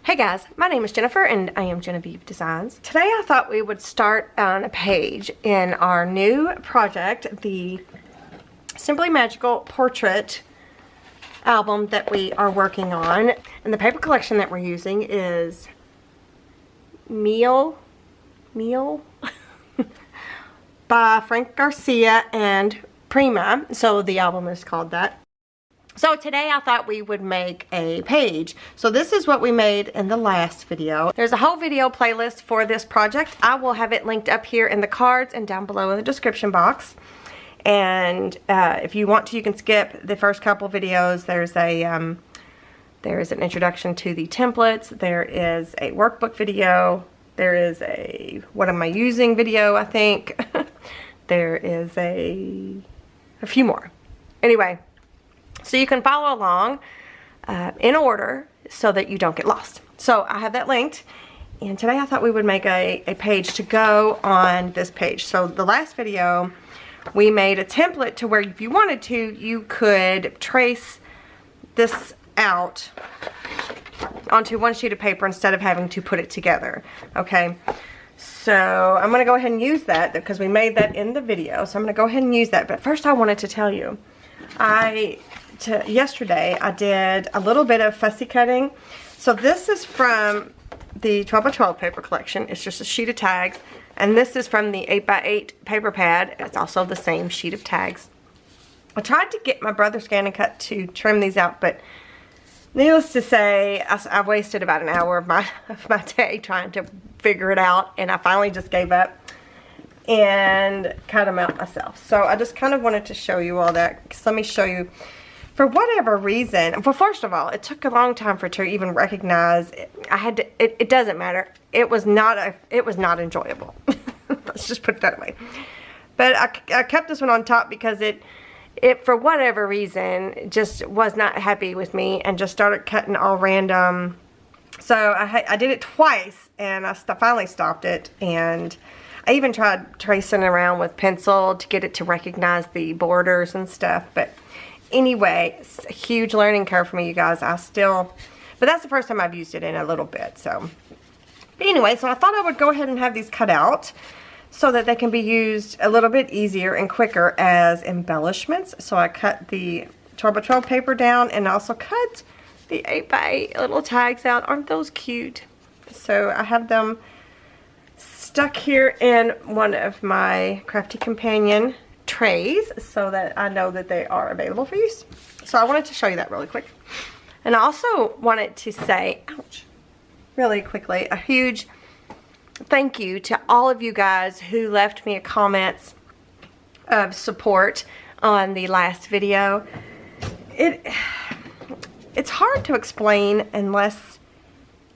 Hey guys, my name is Jennifer and I am Jenofeve Designs. Today I thought we would start on a page in our new project, the Simply Magical Portrait album that we are working on. And the paper collection that we're using is Miel by Frank Garcia and Prima. So the album is called that. So today I thought we would make a page. So this is what we made in the last video. There's a whole video playlist for this project. I will have it linked up here in the cards and down below in the description box. And if you want to, you can skip the first couple videos. There's an introduction to the templates. There is a workbook video. There is a what am I using video, I think. There is a few more. Anyway. So you can follow along in order so that you don't get lost. So I have that linked. And today I thought we would make a page to go on this page. So the last video, we made a template to where if you wanted to, you could trace this out onto one sheet of paper instead of having to put it together. Okay. So I'm going to go ahead and use that because we made that in the video. So I'm going to go ahead and use that. But first I wanted to tell you, yesterday I did a little bit of fussy cutting. So this is from the 12x12 paper collection. It's just a sheet of tags. And this is from the 8x8 paper pad. It's also the same sheet of tags. I tried to get my brother Scan and Cut to trim these out, but needless to say, I wasted about an hour of my day trying to figure it out, and I finally just gave up and cut them out myself. So I just kind of wanted to show you all that. So let me show you. For whatever reason, well, first of all, it took a long time for it to even recognize. It doesn't matter. It was not enjoyable. Let's just put it that way. But I kept this one on top because it for whatever reason just was not happy with me and just started cutting all random. So I did it twice and I finally stopped it, and I even tried tracing around with pencil to get it to recognize the borders and stuff. But anyway, it's a huge learning curve for me, you guys. But that's the first time I've used it in a little bit. So, but anyway, so I thought I would go ahead and have these cut out so that they can be used a little bit easier and quicker as embellishments. So I cut the 12x12 paper down and also cut the 8x8 little tags out. Aren't those cute? So I have them stuck here in one of my Crafty Companion trays so that I know that they are available for use. So I wanted to show you that really quick. And I also wanted to say, ouch, really quickly, a huge thank you to all of you guys who left me comments of support on the last video. It's hard to explain unless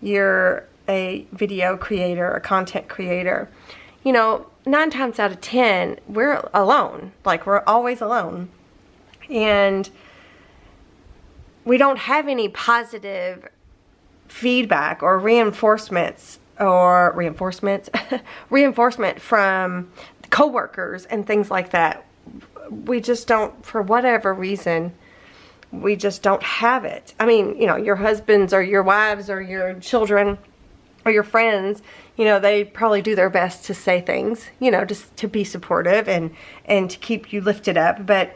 you're a video creator, a content creator. You know, 9 times out of 10, we're alone. Like, we're always alone. And we don't have any positive feedback or reinforcement from coworkers and things like that. We just don't, for whatever reason, we just don't have it. I mean, you know, your husbands or your wives or your children or your friends, you know, they probably do their best to say things, you know, just to be supportive and to keep you lifted up. But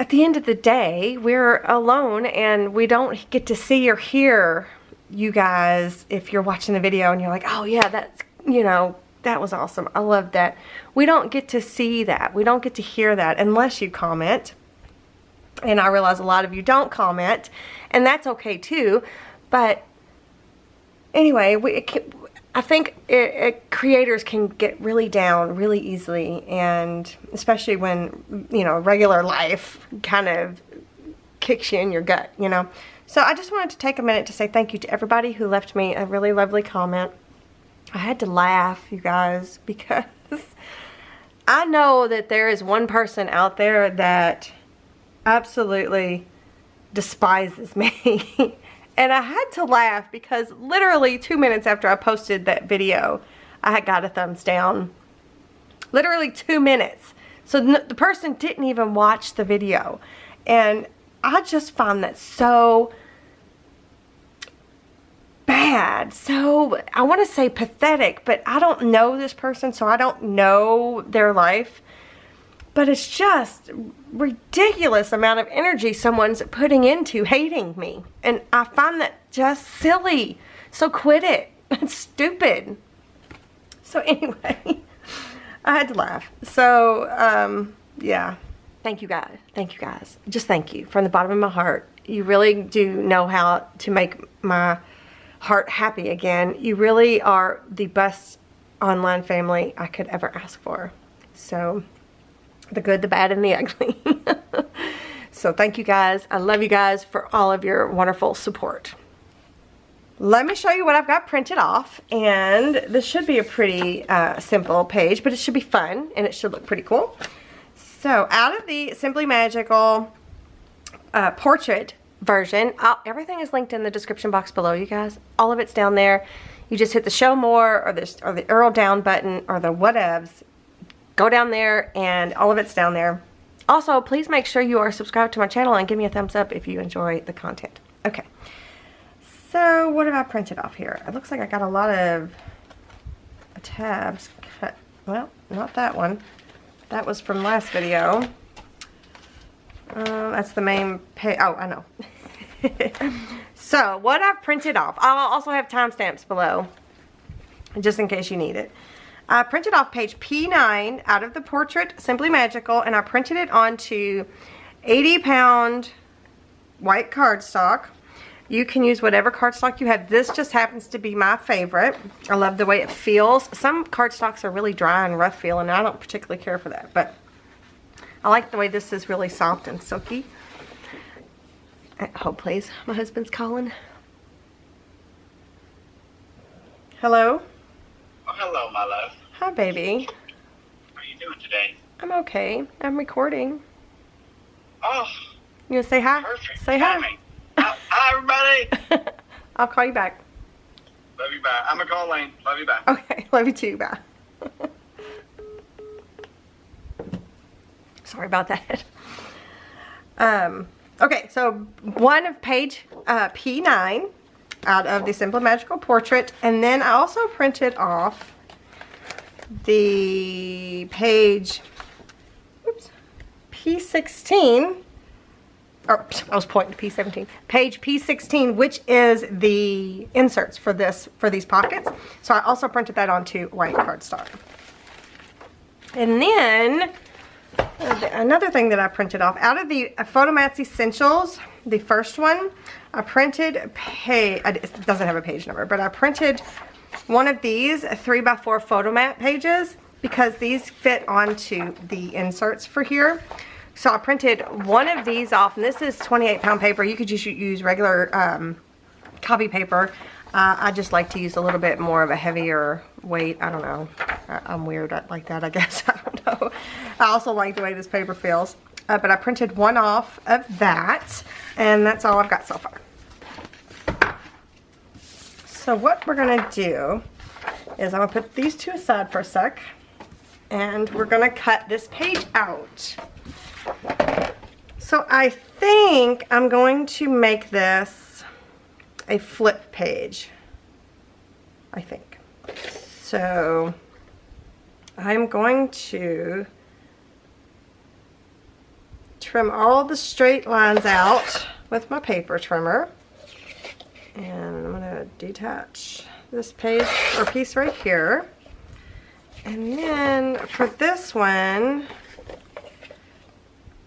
at the end of the day, we're alone and we don't get to see or hear you guys if you're watching the video and you're like, oh yeah, that's, you know, that was awesome. I love that. We don't get to see that. We don't get to hear that unless you comment. And I realize a lot of you don't comment, and that's okay too. But anyway, I think creators can get really down really easily, and especially when, you know, regular life kind of kicks you in your gut, you know. So I just wanted to take a minute to say thank you to everybody who left me a really lovely comment. I had to laugh, you guys, because I know that there is one person out there that absolutely despises me. And I had to laugh because literally 2 minutes after I posted that video, I had got a thumbs down. Literally 2 minutes. So the person didn't even watch the video. And I just find that so sad, so I want to say pathetic, but I don't know this person, so I don't know their life. But it's just ridiculous amount of energy someone's putting into hating me. And I find that just silly. So quit it. It's stupid. So anyway, I had to laugh. So, yeah. Thank you guys. Thank you guys. Just thank you from the bottom of my heart. You really do know how to make my heart happy again. You really are the best online family I could ever ask for. So, the good, the bad, and the ugly. So thank you guys. I love you guys for all of your wonderful support. Let me show you what I've got printed off. And this should be a pretty simple page, but it should be fun and it should look pretty cool. So out of the Simply Magical portrait version, everything is linked in the description box below, you guys. All of it's down there. You just hit the show more or the arrow down button or the whatevs. Go down there and all of it's down there. Also, please make sure you are subscribed to my channel and give me a thumbs up if you enjoy the content. Okay. So what have I printed off here? It looks like I got a lot of tabs cut. Well, not that one. That was from last video. That's the main page. Oh, I know. So what I've printed off. I'll also have timestamps below, just in case you need it. I printed off page P9 out of the portrait Simply Magical, and I printed it onto 80-pound white cardstock. You can use whatever cardstock you have. This just happens to be my favorite. I love the way it feels. Some cardstocks are really dry and rough feeling, and I don't particularly care for that, but I like the way this is really soft and silky. Hold please, my husband's calling. Hello? Oh, hello, my love. Hi, baby. How are you doing today? I'm okay. I'm recording. Oh, You want to say hi? perfect. Say hi. Timing. Hi, everybody. I'll call you back. Love you, bye. I'm going to call Lane. Love you, bye. Okay, love you too. Bye. Sorry about that. Okay, so one of page P9 out of the Simply Magical portrait, and then I also printed off the page P16. Or I was pointing to P17. Page P16, which is the inserts for these pockets. So I also printed that onto white cardstock. And then another thing that I printed off out of the Photomats Essentials, the first one, I printed it doesn't have a page number, but I printed one of these 3x4 Photomat pages because these fit onto the inserts for here. So I printed one of these off, and this is 28-pound paper. You could just use regular copy paper. I just like to use a little bit more of a heavier weight. I don't know. I'm weird like that, I guess. I don't know. I also like the way this paper feels. But I printed one off of that, and that's all I've got so far. So what we're going to do is I'm going to put these two aside for a sec, and we're going to cut this page out. So I think I'm going to make this a flip page, I think. So I'm going to trim all the straight lines out with my paper trimmer. And I'm going to detach this page or piece right here. And then for this one,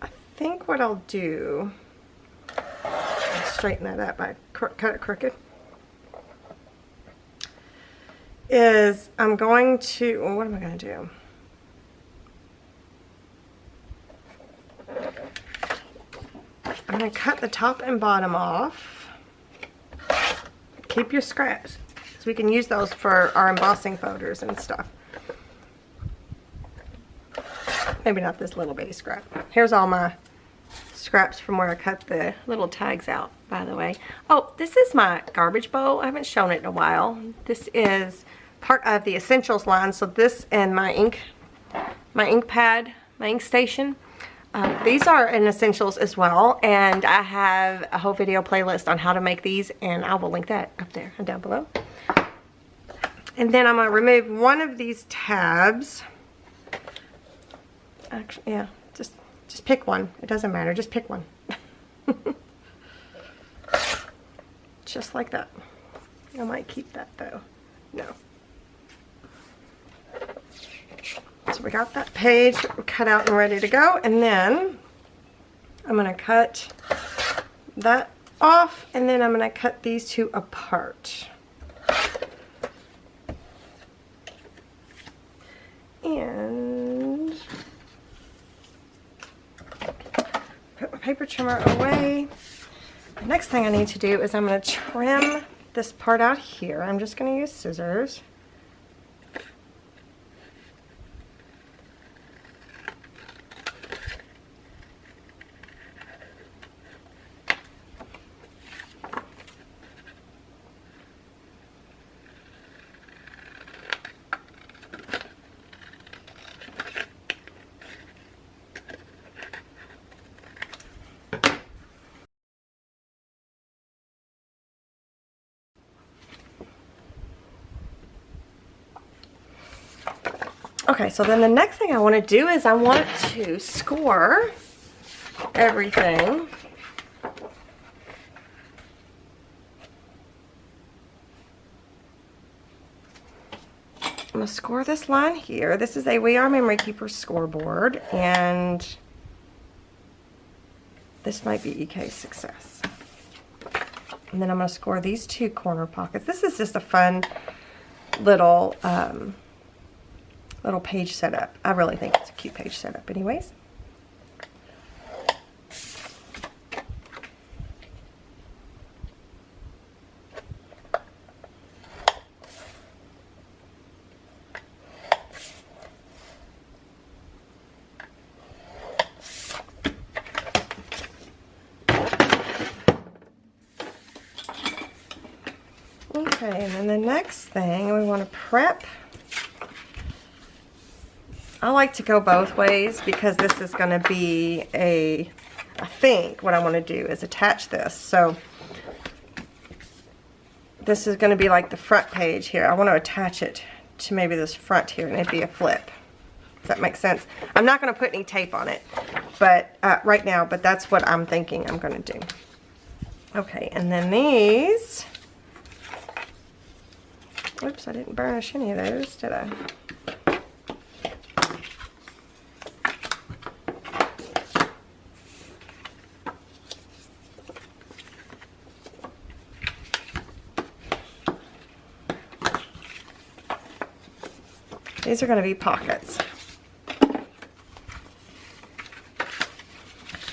I think what I'll do, I'll straighten that up, I cut it crooked, is I'm going to, well, what am I going to do? I'm going to cut the top and bottom off. Keep your scraps, so we can use those for our embossing folders and stuff. Maybe not this little bitty scrap. Here's all my scraps from where I cut the little tags out, by the way. Oh, this is my garbage bowl. I haven't shown it in a while. This is part of the Essentials line. So this and my ink pad, my ink station. These are an essentials as well, and I have a whole video playlist on how to make these, and I will link that up there and down below. And then I'm going to remove one of these tabs. Actually, yeah, just pick one. It doesn't matter, just pick one. Just like that. I might keep that though. No. So we got that page cut out and ready to go, and then I'm going to cut that off, and then I'm going to cut these two apart. And put my paper trimmer away. The next thing I need to do is I'm going to trim this part out here. I'm just going to use scissors. Okay, so then the next thing I want to do is I want to score everything. I'm going to score this line here. This is a We Are Memory Keeper scoreboard, and this might be EK Success. And then I'm going to score these two corner pockets. This is just a fun little little page setup. I really think it's a cute page setup anyways. Okay, and then the next thing we want to prep. I like to go both ways because this is going to be I think what I want to do is attach this. So this is going to be like the front page here. I want to attach it to maybe this front here, and it'd be a flip. Does that make sense? I'm not going to put any tape on it, but right now, but that's what I'm thinking I'm going to do. Okay, and then these. Oops, I didn't burnish any of those, did I? These are going to be pockets.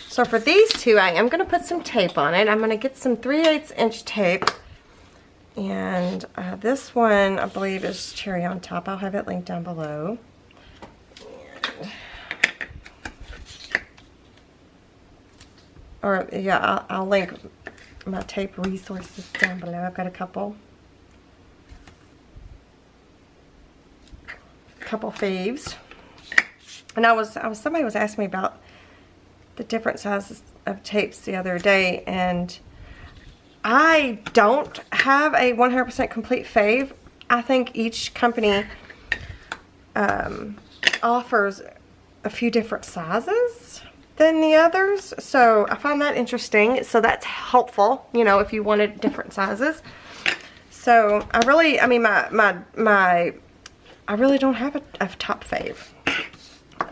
So for these two, I am going to put some tape on it. I'm going to get some 3/8 inch tape. And this one, I believe, is cherry on top. I'll have it linked down below. Or, yeah, I'll link my tape resources down below. I've got a couple faves. And somebody was asking me about the different sizes of tapes the other day, and I don't have a 100% complete fave. I think each company offers a few different sizes than the others, so I find that interesting. So that's helpful, you know, if you wanted different sizes. So I really, I mean, I really don't have a top fave.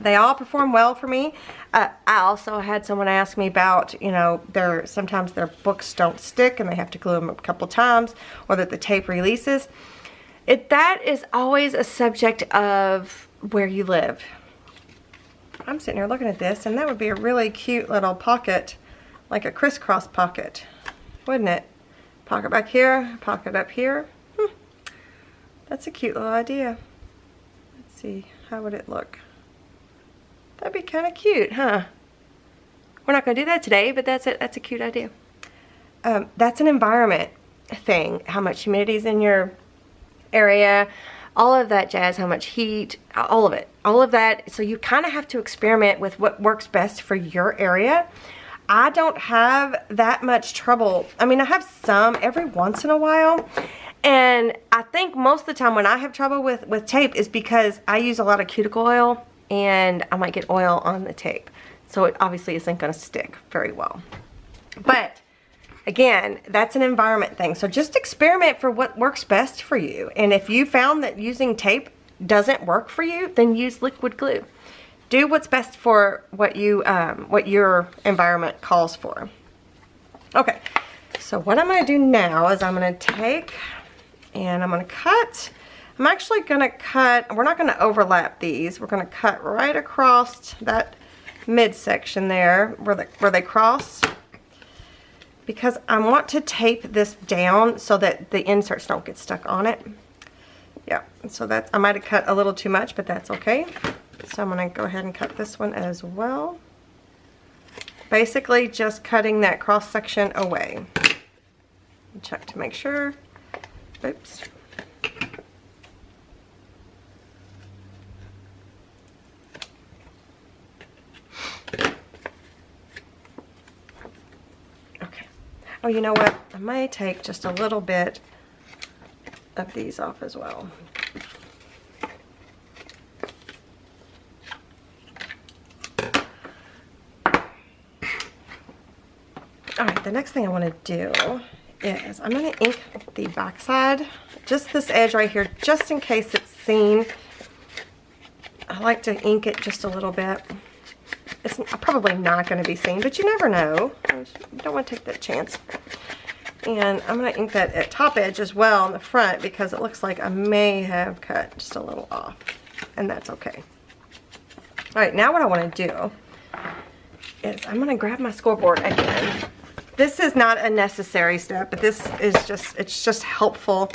They all perform well for me. I also had someone ask me about, you know, sometimes their books don't stick and they have to glue them a couple times, or that the tape releases. That is always a subject of where you live. I'm sitting here looking at this, and that would be a really cute little pocket, like a crisscross pocket, wouldn't it? Pocket back here, pocket up here. That's a cute little idea. Let's see, how would it look? That'd be kind of cute, huh? We're not going to do that today, but that's a cute idea. That's an environment thing. How much humidity is in your area, all of that jazz, how much heat, all of it. all of that. So you kind of have to experiment with what works best for your area. I don't have that much trouble. I mean, I have some every once in a while. And I think most of the time when I have trouble with tape is because I use a lot of cuticle oil and I might get oil on the tape. So it obviously isn't going to stick very well. But again, that's an environment thing. So just experiment for what works best for you. And if you found that using tape doesn't work for you, then use liquid glue. Do what's best for what your environment calls for. Okay, so what I'm going to do now is I'm going to take and I'm going to cut. I'm actually going to cut, we're not going to overlap these. We're going to cut right across that midsection there where they cross, because I want to tape this down so that the inserts don't get stuck on it. Yeah, so that's, I might have cut a little too much, but that's okay. So I'm going to go ahead and cut this one as well. Basically just cutting that cross section away. Check to make sure. Oops. Okay. Oh, you know what? I may take just a little bit of these off as well. Alright, the next thing I want to do is I'm going to ink the back side, just this edge right here, just in case it's seen. I like to ink it just a little bit. It's probably not going to be seen, but you never know. You don't want to take that chance. And I'm going to ink that at top edge as well on the front, because it looks like I may have cut just a little off, and that's okay. Alright, now what I want to do is I'm going to grab my scoreboard again. This is not a necessary step, but this is just, it's just helpful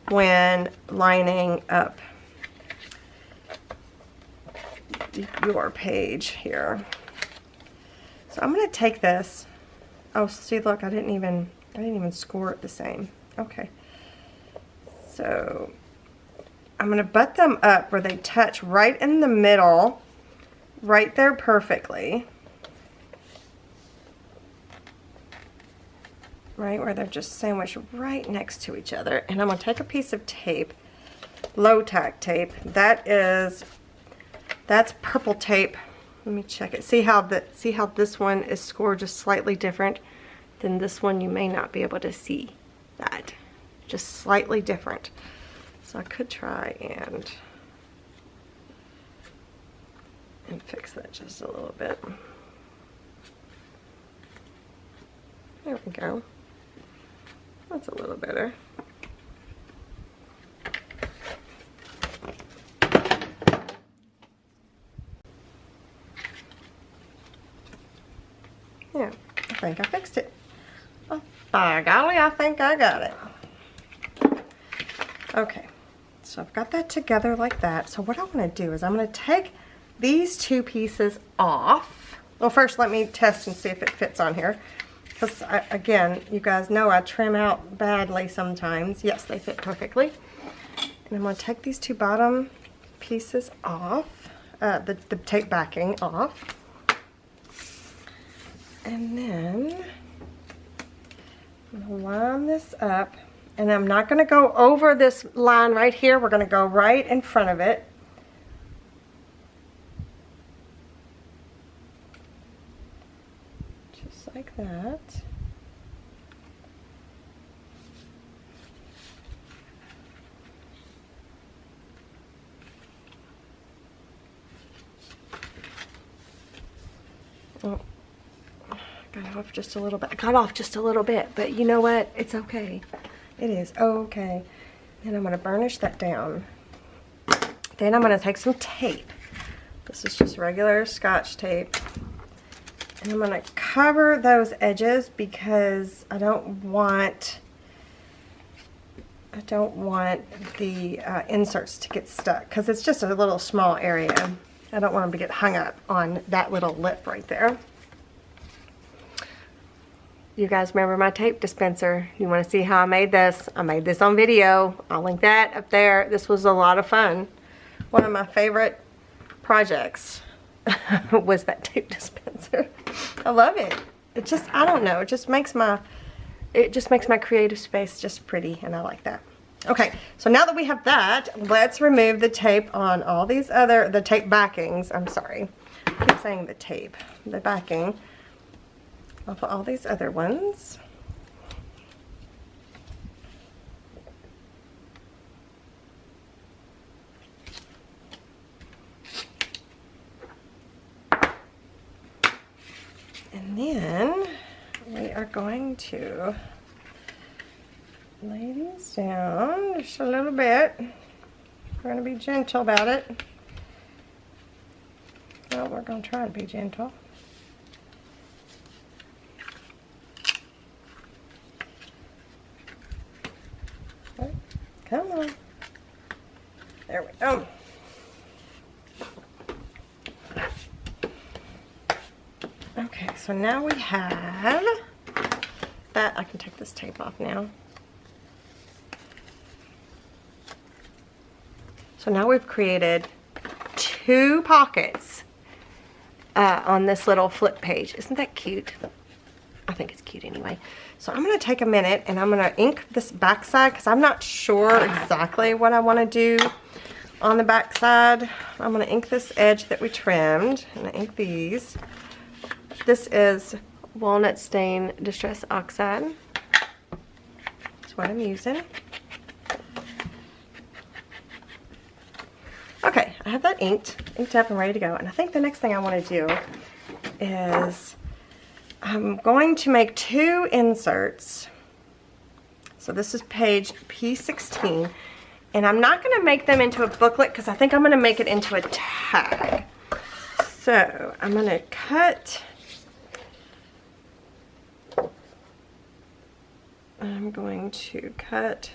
when lining up your page here. So I'm going to take this. Oh, see, look, I didn't even score it the same. Okay. So I'm going to butt them up where they touch right in the middle, right there perfectly. Right where they're just sandwiched right next to each other. And I'm going to take a piece of tape, low tack tape. That's purple tape. Let me check it. See how this one is scored just slightly different than this one? You may not be able to see that. Just slightly different. So I could try and fix that just a little bit. There we go. That's a little better. Yeah, I think I fixed it. Oh, by golly, I think I got it. Okay, so I've got that together like that. So what I want to do is I'm going to take these two pieces off. Well, first let me test and see if it fits on here. Because, again, you guys know I trim out badly sometimes. Yes, they fit perfectly. And I'm going to take these two bottom pieces off, the tape backing off. And then I'm going to line this up. And I'm not going to go over this line right here. We're going to go right in front of it. Like that. Oh, got off just a little bit. I got off just a little bit, but you know what? It's okay. It is okay. Then I'm going to burnish that down. Then I'm going to take some tape. This is just regular Scotch tape. And I'm going to cover those edges because I don't want the inserts to get stuck, because it's just a little small area. I don't want them to get hung up on that little lip right there. You guys remember my tape dispenser? You want to see how I made this? I made this on video. I'll link that up there. This was a lot of fun. One of my favorite projects was that tape dispenser. I love it. It just, I don't know, it just makes my creative space just pretty, and I like that. Okay, so now that we have that, let's remove the tape on all these other, the tape backings, I'm sorry. I keep saying the tape, the backing, off of all these other ones. And then we are going to lay these down just a little bit. We're going to be gentle about it. Well, we're going to try to be gentle. Okay, come on. There we go. Okay, so now we have that. I can take this tape off now. So now we've created 2 pockets on this little flip page. Isn't that cute? I think it's cute anyway. So I'm going to take a minute and I'm going to ink this back side because I'm not sure exactly what I want to do on the back side. I'm going to ink this edge that we trimmed. I'm going to ink these. This is Walnut Stain Distress Oxide. That's what I'm using. Okay, I have that inked up and ready to go. And I think the next thing I want to do is I'm going to make 2 inserts. So this is page P16. And I'm not going to make them into a booklet because I think I'm going to make it into a tag. So I'm going to cut... I'm going to cut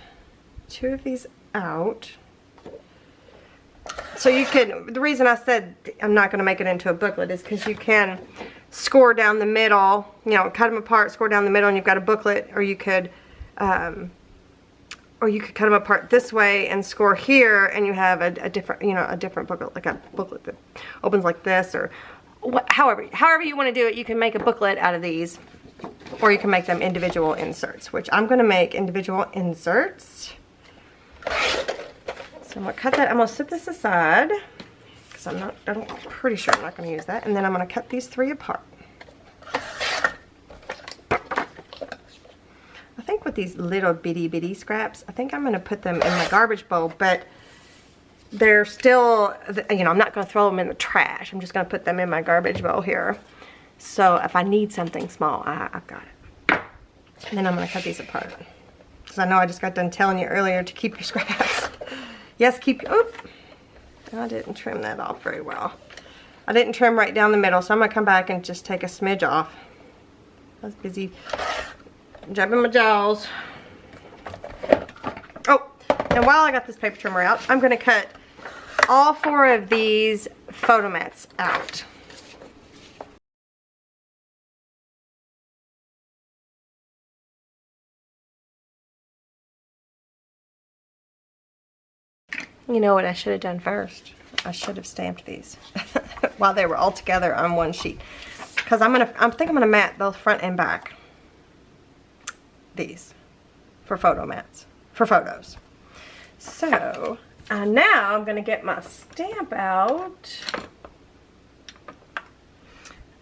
2 of these out. So you can, the reason I said I'm not going to make it into a booklet is because you can score down the middle, you know, cut them apart, score down the middle, and you've got a booklet, or you could cut them apart this way and score here, and you have a different, you know, a different booklet, like a booklet that opens like this, or however you want to do it. You can make a booklet out of these. Or you can make them individual inserts, which I'm going to make individual inserts. So I'm going to cut that. I'm going to set this aside because I'm pretty sure I'm not going to use that. And then I'm going to cut these 3 apart. I think with these little bitty scraps, I think I'm going to put them in my garbage bowl, but they're still, you know, I'm not going to throw them in the trash. I'm just going to put them in my garbage bowl here. So if I need something small, I've got it. And then I'm going to cut these apart. Because I know I just got done telling you earlier to keep your scraps. Yes, keep your... Oop! I didn't trim that off very well. I didn't trim right down the middle, so I'm going to come back and just take a smidge off. I was busy jabbing my jaws. Oh, and while I got this paper trimmer out, I'm going to cut all 4 of these photo mats out. You know what I should have done first? I should have stamped these while they were all together on one sheet. Because I think I'm gonna mat both front and back. These for photo mats, for photos. So now I'm gonna get my stamp out.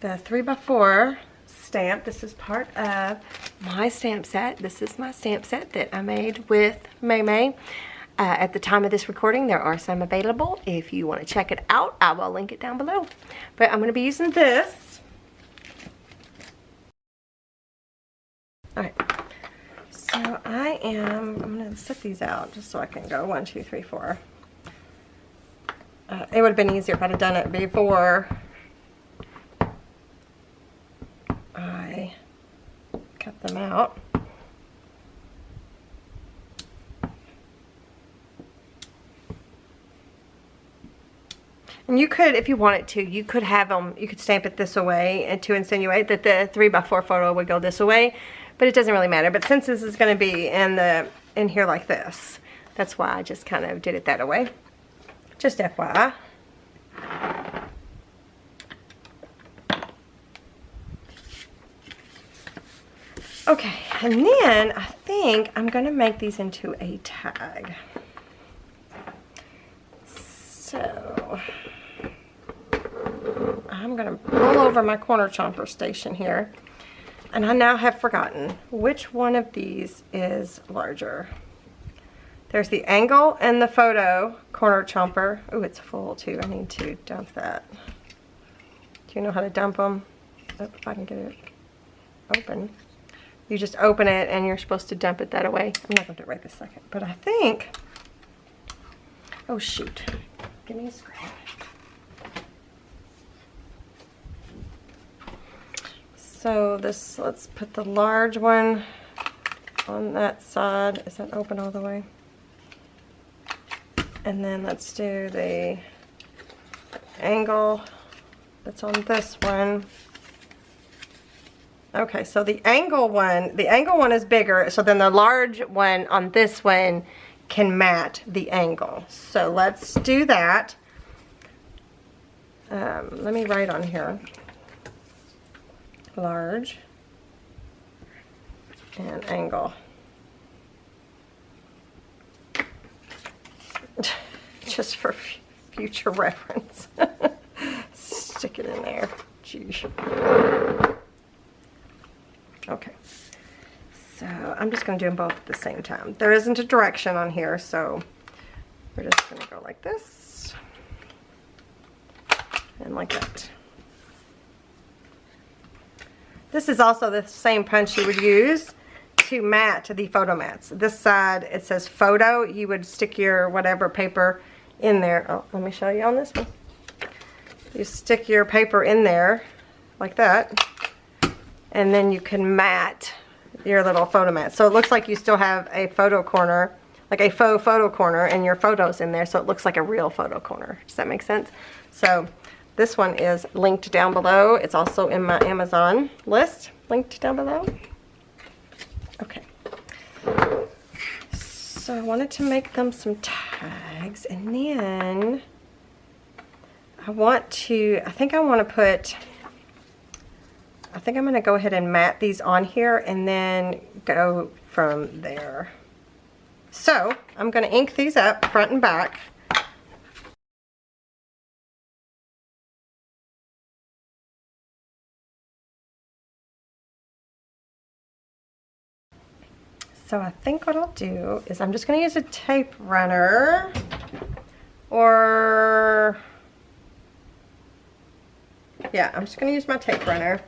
The 3x4 stamp. This is part of my stamp set. This is my stamp set that I made with May. At the time of this recording, there are some available. If you want to check it out, I will link it down below. But I'm going to be using this. Alright, so I'm going to set these out just so I can go 1, 2, 3, 4. It would have been easier if I'd have done it before I cut them out. And you could, if you wanted to, you could have them, you could stamp it this way and to insinuate that the 3x4 photo would go this way, but it doesn't really matter. But since this is going to be in here like this, that's why I just kind of did it that way. Just FYI. Okay, and then I think I'm gonna make these into a tag. So I'm gonna roll over my corner chomper station here, and I now have forgotten which one of these is larger. There's the angle and the photo corner chomper. Oh, it's full too. I need to dump that. Do you know how to dump them? Oh, if I can get it open. You just open it and you're supposed to dump it that way. I'm not going to do it right this second, but I think, oh shoot, give me a scrap. So this, let's put the large one on that side. Is that open all the way? And then let's do the angle that's on this one. Okay, so the angle one is bigger, so then the large one on this one can mat the angle. So let's do that. Let me write on here. Large and angle. Just for future reference. Stick it in there. Jeez. Okay, so I'm just going to do them both at the same time. There isn't a direction on here, so we're just going to go like this and like that. This is also the same punch you would use to mat the photo mats. This side, it says photo. You would stick your whatever paper in there. Oh, let me show you on this one. You stick your paper in there like that. And then you can mat your little photo mat. So it looks like you still have a photo corner, like a faux photo corner, and your photos in there, so it looks like a real photo corner. Does that make sense? So this one is linked down below. It's also in my Amazon list, linked down below. Okay. So I wanted to make them some tags, and then I think I'm going to go ahead and mat these on here and then go from there. So I'm going to ink these up front and back. So I think what I'll do is I'm just going to use a tape runner, or yeah, I'm just going to use my tape runner.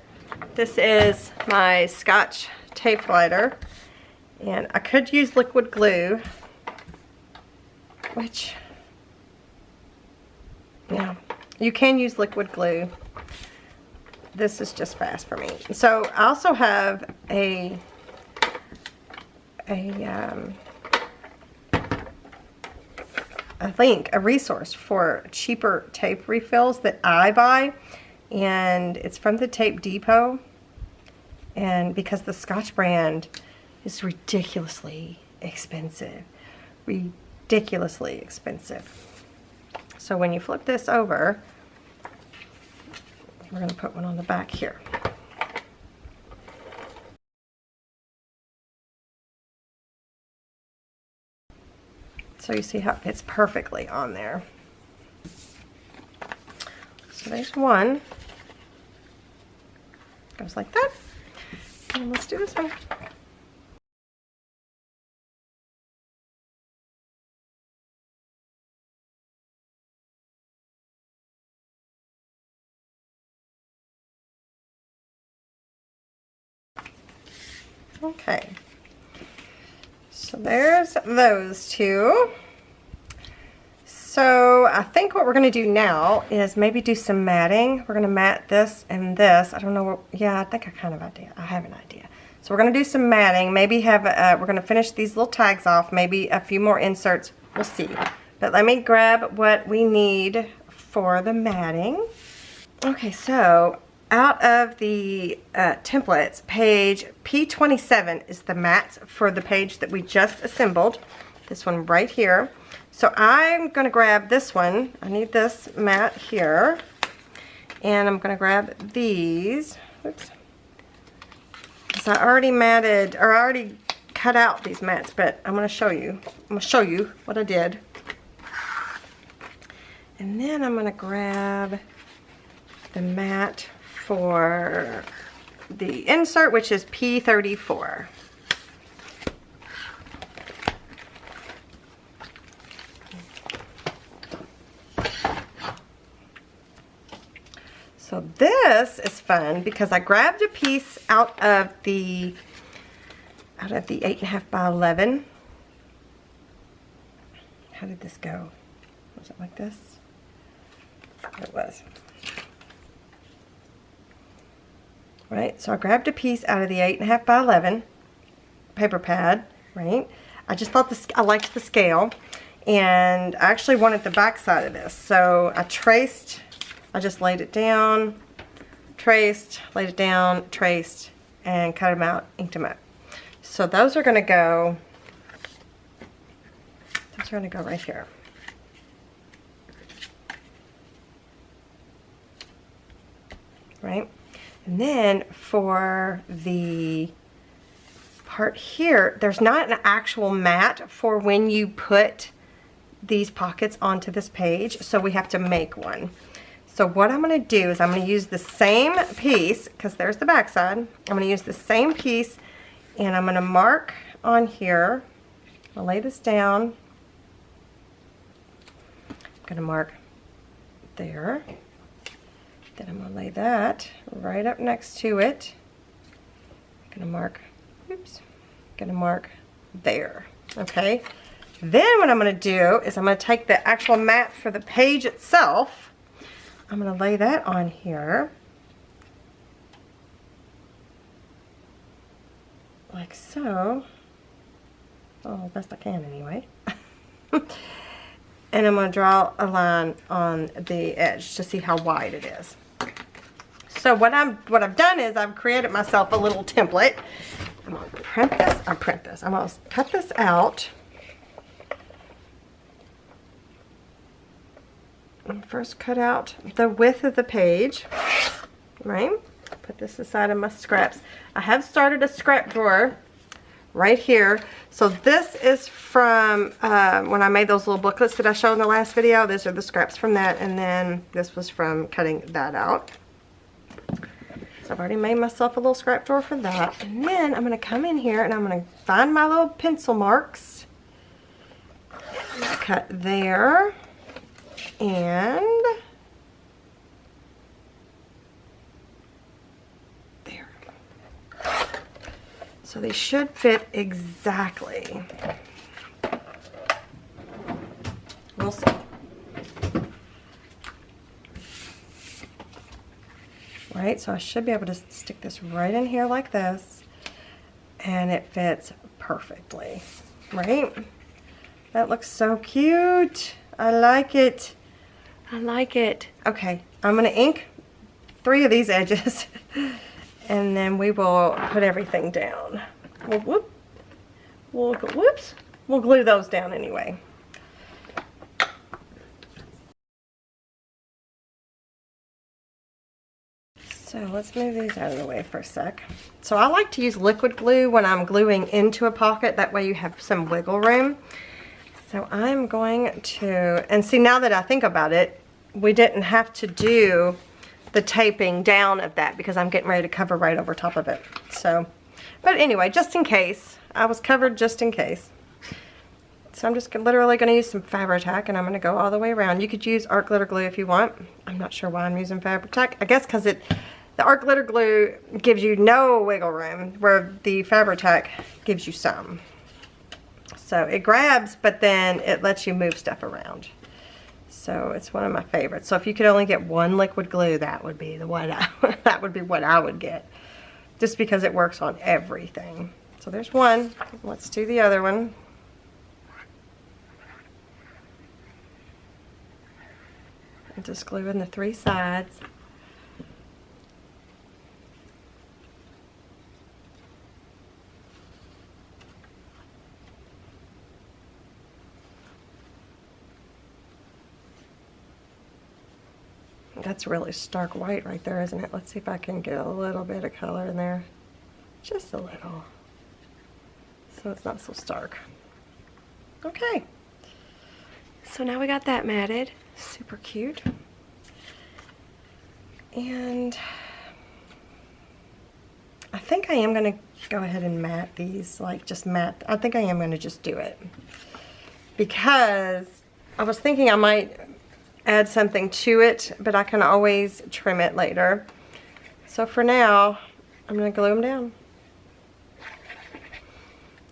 This is my Scotch tape lighter, and I could use liquid glue, which, yeah, you can use liquid glue. This is just fast for me. So I also have a link, a resource for cheaper tape refills that I buy, and it's from the Tape Depot, and because the Scotch brand is ridiculously expensive, so when you flip this over, we're going to put one on the back here. So you see how it's perfectly on there. So there's one. Goes like that. And let's do this one. Okay. So there's those two. So I think what we're going to do now is maybe do some matting. We're going to mat this and this. I don't know what, yeah, I think I have an idea. So we're going to do some matting. Maybe have, we're going to finish these little tags off. Maybe a few more inserts. We'll see. But let me grab what we need for the matting. Okay, so out of the templates, page P27 is the mats for the page that we just assembled. This one right here. So I'm going to grab this one. I need this mat here. And I'm going to grab these. Oops. So I already matted, or I already cut out these mats, but I'm going to show you. I'm going to show you what I did. And then I'm going to grab the mat for the insert, which is P34. So this is fun because I grabbed a piece out of the 8.5 by 11. How did this go? Was it like this? It was. Right, so I grabbed a piece out of the 8.5 by 11 paper pad, right? I just thought this, I liked the scale, and I actually wanted the back side of this. So I just laid it down, traced, laid it down, traced, and cut them out, inked them up. So those are going to go right here. Right? And then for the part here, there's not an actual mat for when you put these pockets onto this page, so we have to make one. So what I'm going to do is I'm going to use the same piece, because there's the back side. I'm going to use the same piece, and I'm going to mark on here. I'll lay this down. I'm going to mark there. Then I'm going to lay that right up next to it. I'm going to mark, oops, going to mark there, okay? Then what I'm going to do is I'm going to take the actual mat for the page itself. I'm going to lay that on here. Like so. Oh, best I can anyway. And I'm going to draw a line on the edge to see how wide it is. So what I've done is I've created myself a little template. I'm going to I'm going to cut this out. And first cut out the width of the page, right? Put this aside of my scraps. I have started a scrap drawer right here. So this is from when I made those little booklets that I showed in the last video. These are the scraps from that, and then this was from cutting that out. So I've already made myself a little scrap drawer for that. And then I'm going to come in here and I'm going to find my little pencil marks. I'm going to cut there. And there. So they should fit exactly. We'll see. Right, so I should be able to stick this right in here like this, and it fits perfectly, right? That looks so cute. I like it. I like it. Okay, I'm going to ink 3 of these edges, and then we will put everything down. We'll glue those down anyway. So let's move these out of the way for a sec. So I like to use liquid glue when I'm gluing into a pocket. That way you have some wiggle room. So I'm going to, and see, now that I think about it, we didn't have to do the taping down of that because I'm getting ready to cover right over top of it. So, but anyway, just in case, I was covered just in case. So I'm just literally going to use some Fabri-Tac, and I'm going to go all the way around. You could use art glitter glue if you want. I'm not sure why I'm using Fabri-Tac. I guess because the art glitter glue gives you no wiggle room, where the Fabri-Tac gives you some. So it grabs, but then it lets you move stuff around. So it's one of my favorites. So if you could only get one liquid glue, that would be the one that would be what I would get, just because it works on everything. So there's one. Let's do the other one. And just glue in the 3 sides. That's really stark white right there, isn't it? Let's see if I can get a little bit of color in there. Just a little. So it's not so stark. Okay. So now we got that matted. Super cute. And I think I am going to go ahead and matte these, like just matte. I think I am going to just do it. Because I was thinking I might add something to it, but I can always trim it later. So for now, I'm going to glue them down.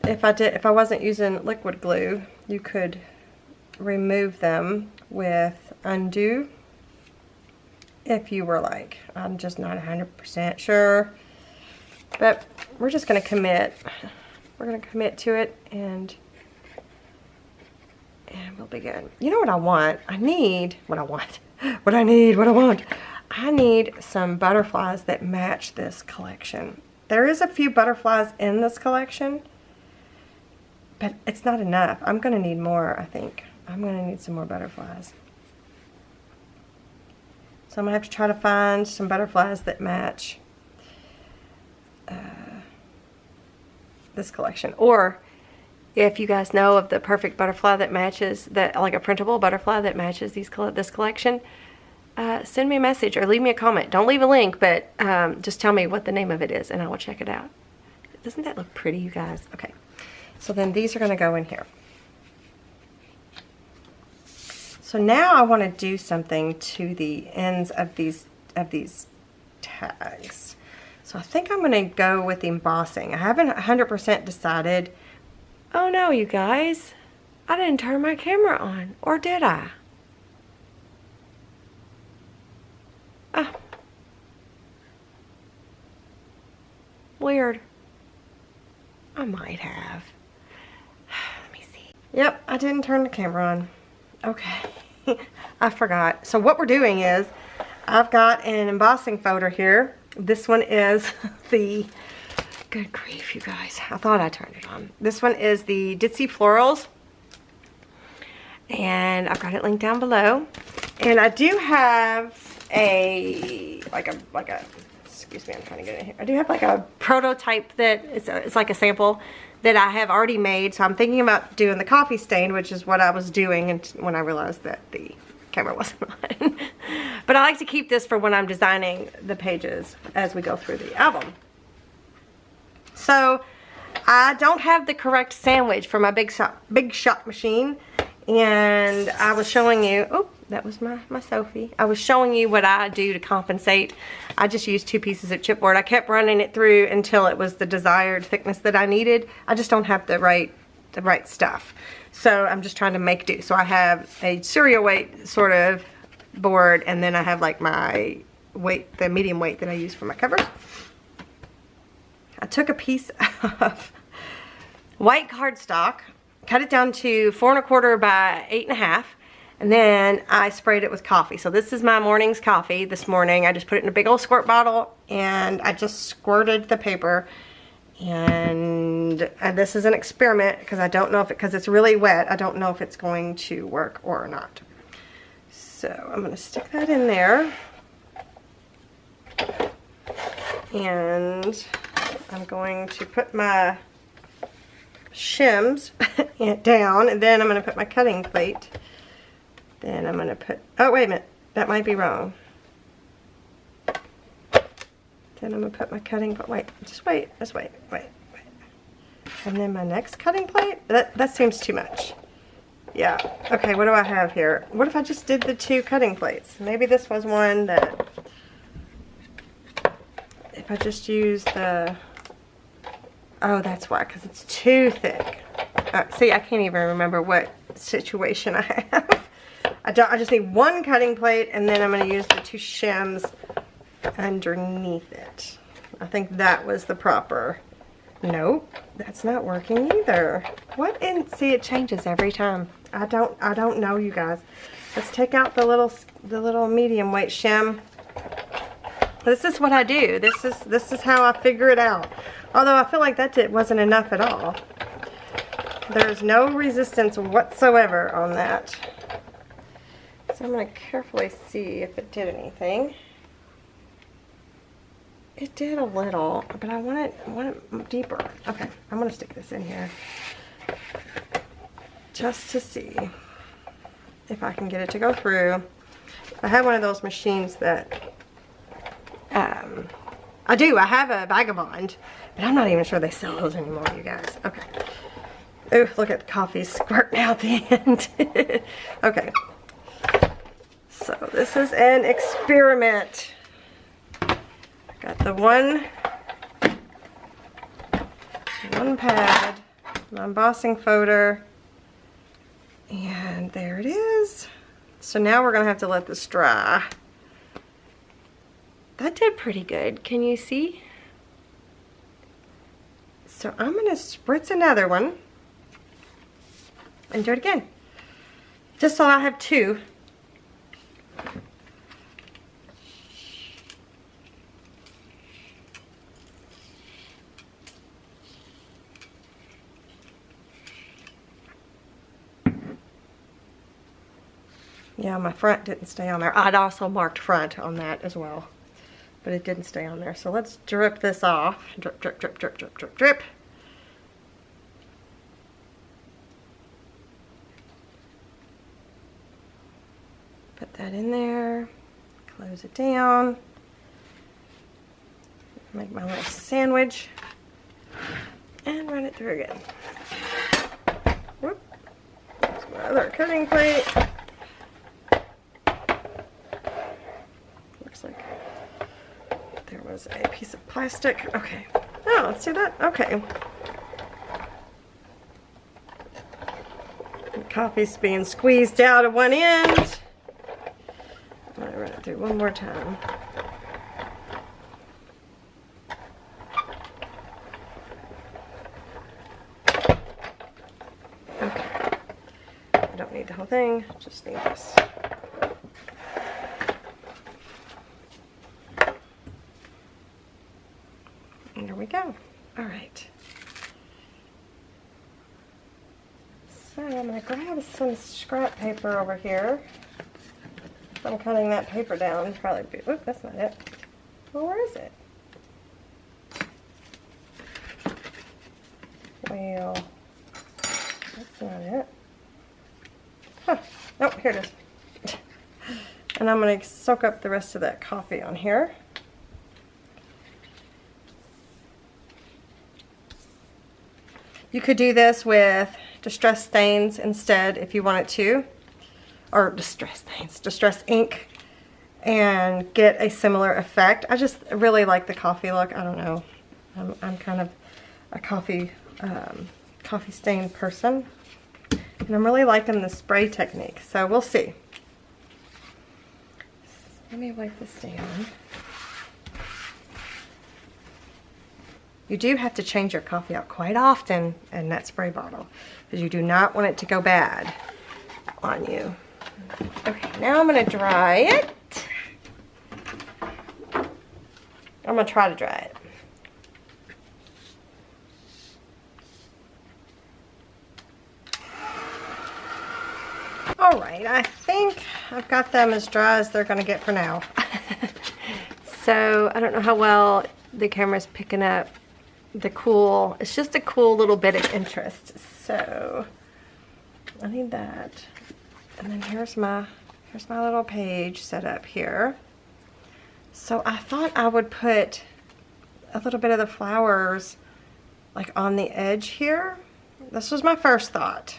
If I wasn't using liquid glue, you could remove them with undo. If you were like, I'm just not 100% sure. But we're just going to commit. We're going to commit to it and we'll be good. You know what I want? I need what I want. What I want. I need some butterflies that match this collection. There is a few butterflies in this collection, but it's not enough. I'm going to need more, I think. I'm going to need some more butterflies. So I'm going to have to try to find some butterflies that match this collection. Or if you guys know of the perfect butterfly that matches, like a printable butterfly that matches this collection, send me a message or leave me a comment. Don't leave a link, but just tell me what the name of it is and I will check it out. Doesn't that look pretty, you guys? Okay. So then these are going to go in here. So now I want to do something to the ends of these tags. So I think I'm going to go with embossing. I haven't 100% decided. Oh no, you guys. I didn't turn my camera on. Or did I? Oh. Weird. I might have. Let me see. Yep, I didn't turn the camera on. Okay. I forgot. So what we're doing is, I've got an embossing folder here. This one is the, good grief you guys, I thought I turned it on. This one is the Ditzy Florals. And I've got it linked down below. And I do have a, excuse me, I'm trying to get it here. I do have like a prototype that, it's like a sample that I have already made. So I'm thinking about doing the coffee stain, which is what I was doing when I realized that the camera wasn't on. But I like to keep this for when I'm designing the pages as we go through the album. So I don't have the correct sandwich for my big shot machine. And I was showing you, oh, that was my Sophie. I was showing you what I do to compensate. I just used 2 pieces of chipboard. I kept running it through until it was the desired thickness that I needed. I just don't have the right stuff. So I'm just trying to make do. So I have a cereal weight sort of board, and then I have like my weight, the medium weight that I use for my covers. I took a piece of white cardstock, cut it down to 4 1/4 by 8 1/2, and then I sprayed it with coffee. So this is my morning's coffee this morning. I just put it in a big old squirt bottle and I just squirted the paper. And this is an experiment because I don't know if because it's really wet, I don't know if it's going to work or not. So I'm going to stick that in there. And I'm going to put my shims down, and then I'm going to put my cutting plate. Then I'm going to put, oh wait a minute, that might be wrong. Then I'm going to put my cutting plate, wait. And then my next cutting plate, that seems too much. Yeah, okay, what do I have here? What if I just did the 2 cutting plates? Maybe this was one that, if I just use the, oh, that's why, because it's too thick. See, I can't even remember what situation I have. I just need 1 cutting plate, and then I'm going to use the 2 shims underneath it. I think that was the proper. Nope, that's not working either. What? And see, it changes every time. I don't know, you guys. Let's take out the little medium weight shim. This is what I do. This is how I figure it out. Although I feel like that wasn't enough at all. There's no resistance whatsoever on that. So I'm going to carefully see if it did anything. It did a little, but I want it deeper. Okay, I'm going to stick this in here just to see if I can get it to go through. I have one of those machines that I have a Vagabond, but I'm not even sure they sell those anymore, you guys. Okay. Ooh, look at the coffee squirting out the end. Okay. So this is an experiment. Got the one pad, my embossing folder, and there it is. So now we're gonna have to let this dry. That did pretty good. Can you see? So I'm gonna spritz another one and do it again, just so I have two. Yeah, my front didn't stay on there. I'd also marked front on that as well, but it didn't stay on there. So let's drip this off. Drip, drip, drip, drip, drip, drip, drip. Put that in there. Close it down. Make my little sandwich. And run it through again. Whoop. There's my other cutting plate. Like there was a piece of plastic. Okay. Oh, let's do that. Okay. The coffee's being squeezed out of one end. I'm gonna run it through one more time. Okay. I don't need the whole thing, just need this. There we go. All right. So I'm going to grab some scrap paper over here. I'm cutting that paper down. Probably be, oop, that's not it. Well, where is it? Well, that's not it. Huh. Oh, here it is. And I'm going to soak up the rest of that coffee on here. You could do this with distress stains instead if you wanted to, or distress ink, and get a similar effect. I just really like the coffee look. I don't know. I'm kind of a coffee stain person, and I'm really liking the spray technique. So we'll see. Let me wipe this down. You do have to change your coffee out quite often in that spray bottle because you do not want it to go bad on you. Okay, now I'm going to dry it. I'm going to try to dry it. Alright, I think I've got them as dry as they're going to get for now. So, I don't know how well the camera's picking up the cool. It's just a cool little bit of interest. So, I need that. And then here's my little page set up here. So, I thought I would put a little bit of the flowers like on the edge here. This was my first thought.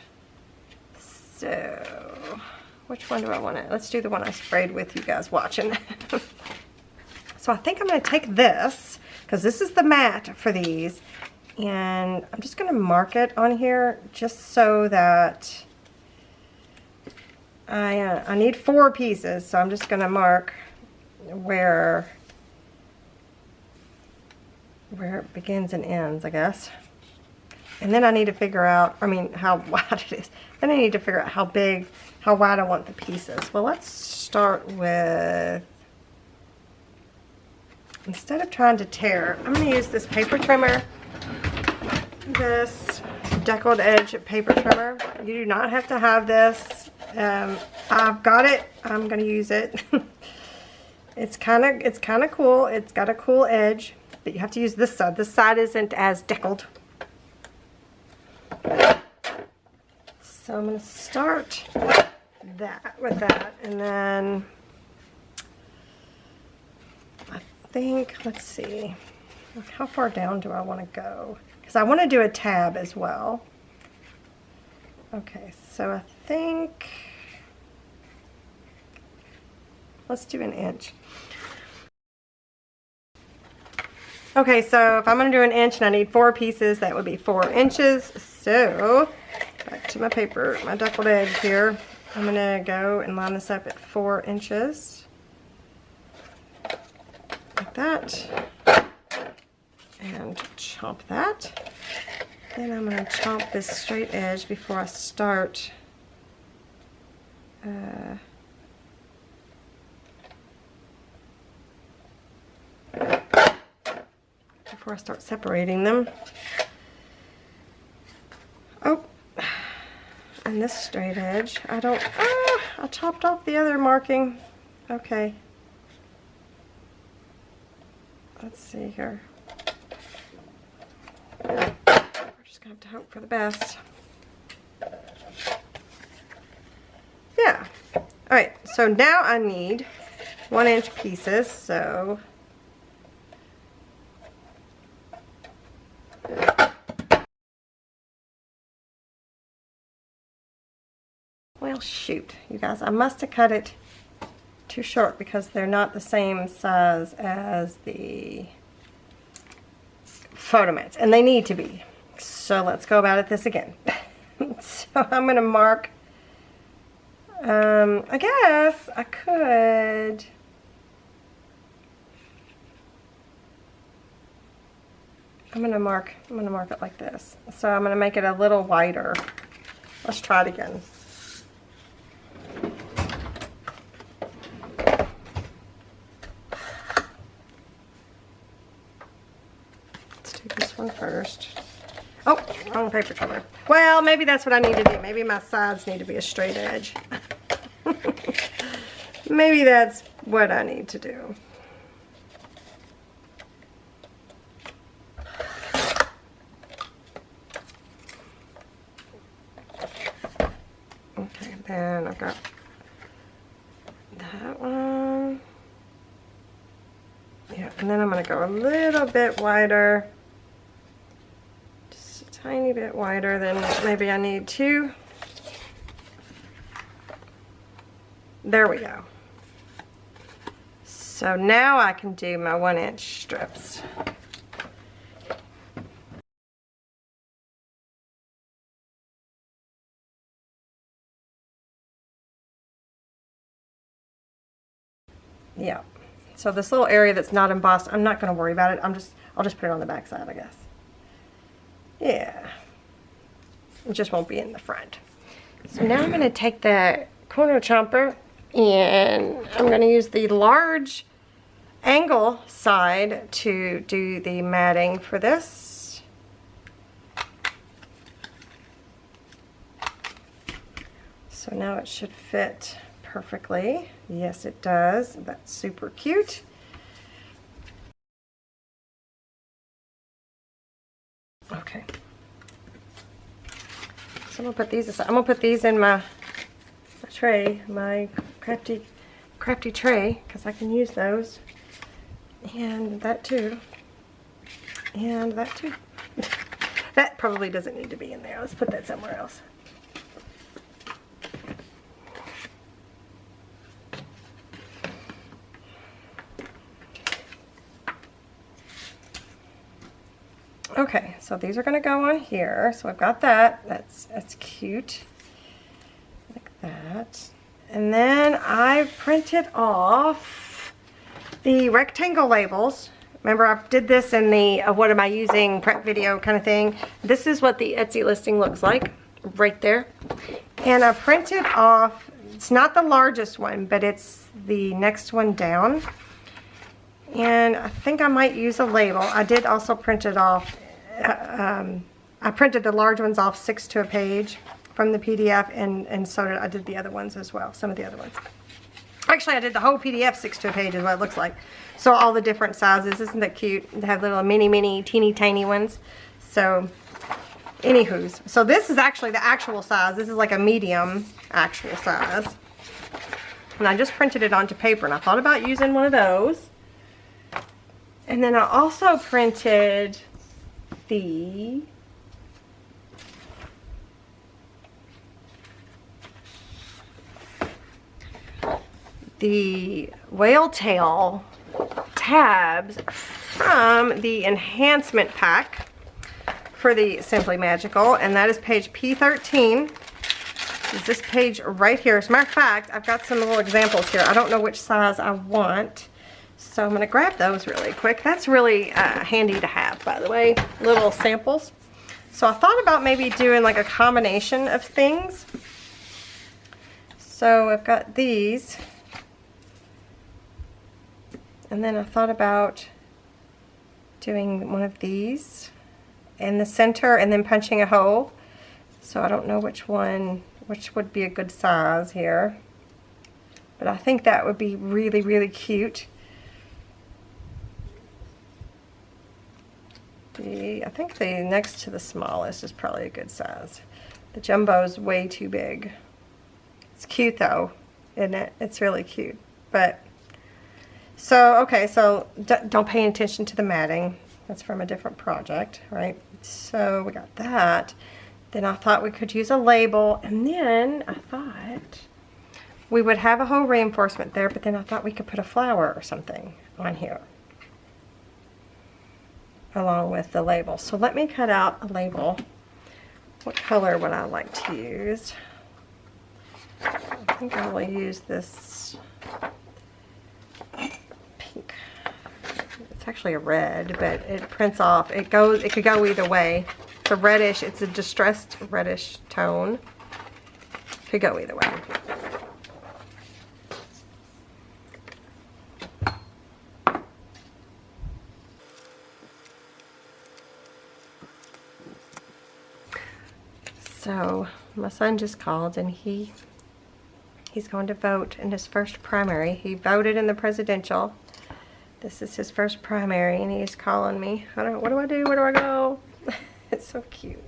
So, which one do I want to? Let's do the one I sprayed with you guys watching. So I think I'm going to take this, because this is the mat for these, and I'm just going to mark it on here just so that I need 4 pieces, so I'm just going to mark where it begins and ends, I guess. And then I need to figure out, how wide it is. Then I need to figure out how wide I want the pieces. Well, let's start with, instead of trying to tear, I'm going to use this paper trimmer. This deckled edge paper trimmer. You do not have to have this. I've got it. I'm gonna use it. It's kind of cool. It's got a cool edge, but you have to use this side. This side isn't as deckled. So I'm gonna start that with that, and then I think, let's see, how far down do I want to go? Because I want to do a tab as well. Okay, so I think let's do an inch. Okay, so if I'm going to do an inch and I need 4 pieces, that would be 4 inches. So back to my paper, my deckled edge here. I'm going to go and line this up at 4 inches. Like that. And chomp that. Then I'm going to chomp this straight edge before I start separating them. Oh, and this straight edge, I chopped off the other marking. Okay. Let's see here. We're just gonna have to hope for the best. Yeah. Alright, so now I need 1-inch pieces, so well, shoot, you guys, I must have cut it too short because they're not the same size as the photo mats, and they need to be. So let's go about it this again. So I'm going to mark, I guess I could, I'm going to mark it like this. So I'm going to make it a little wider. Let's try it again. This one first. Oh, wrong paper trimmer. Well, maybe that's what I need to do. Maybe my sides need to be a straight edge. Maybe that's what I need to do. Okay, then I've got that one. Yeah, and then I'm going to go a little bit wider. Tiny bit wider than maybe I need to. There we go. So now I can do my 1-inch strips. Yeah. So this little area that's not embossed, I'm not going to worry about it. I'll just put it on the back side, I guess. Yeah, it just won't be in the front. So now I'm going to take the corner chomper and I'm going to use the large angle side to do the matting for this. So now it should fit perfectly. Yes, it does. That's super cute. Okay. So I'm gonna put these aside. I'm gonna put these in my tray, my crafty tray, because I can use those. And that too. And that too. That probably doesn't need to be in there. Let's put that somewhere else. Okay, so these are going to go on here. So I've got that. That's cute. Like that. And then I printed off the rectangle labels. Remember, I did this in the what am I using prep video kind of thing. This is what the Etsy listing looks like right there. And I printed off, it's not the largest one, but it's the next one down. And I think I might use a label. I did also print it off. I printed the large ones off 6 to a page from the PDF, and so I did the other ones as well, some of the other ones. Actually, I did the whole PDF 6 to a page is what it looks like. So all the different sizes. Isn't that cute? They have little mini, teeny tiny ones. So, anywho's. So this is actually the actual size. This is like a medium actual size. And I just printed it onto paper, and I thought about using one of those. And then I also printed the whale tail tabs from the enhancement pack for the Simply Magical, and that is page P13. Is this page right here. As a matter of fact, I've got some little examples here. I don't know which size I want, so I'm going to grab those really quick. That's really handy to have, by the way, little samples. So I thought about maybe doing like a combination of things. So I've got these. And then I thought about doing one of these in the center and then punching a hole. So I don't know which would be a good size here. But I think that would be really, really cute. I think the next to the smallest is probably a good size. The jumbo is way too big. It's cute though, isn't it? It's really cute. But so, okay, so don't pay attention to the matting. That's from a different project, right? So we got that. Then I thought we could use a label, and then I thought we would have a whole reinforcement there, but then I thought we could put a flower or something on here along with the label. So let me cut out a label. What color would I like to use? I think I will use this pink. It's actually a red, but it prints off. It could go either way. It's a reddish, it's a distressed reddish tone. Could go either way. So my son just called, and he's going to vote in his first primary. He voted in the presidential. This is his first primary, and he's calling me. What do I do? Where do I go? It's so cute.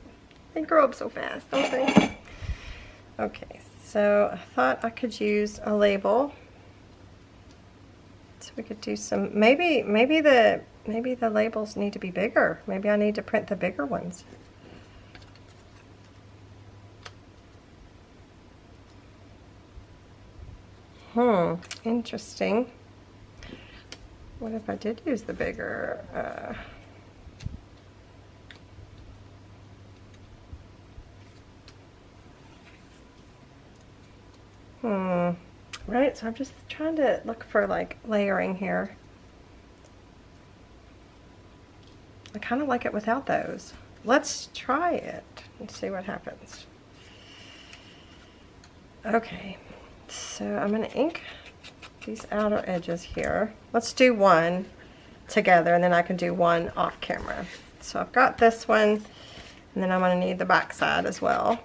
They grow up so fast, don't they? Okay, so I thought I could use a label. So we could do some. Maybe the labels need to be bigger. Maybe I need to print the bigger ones. Interesting. What if I did use the bigger? Right, so I'm just trying to look for like layering here. I kind of like it without those. Let's try it and see what happens. Okay. So I'm going to ink these outer edges here. Let's do one together, and then I can do one off camera. So I've got this one, and then I'm going to need the back side as well.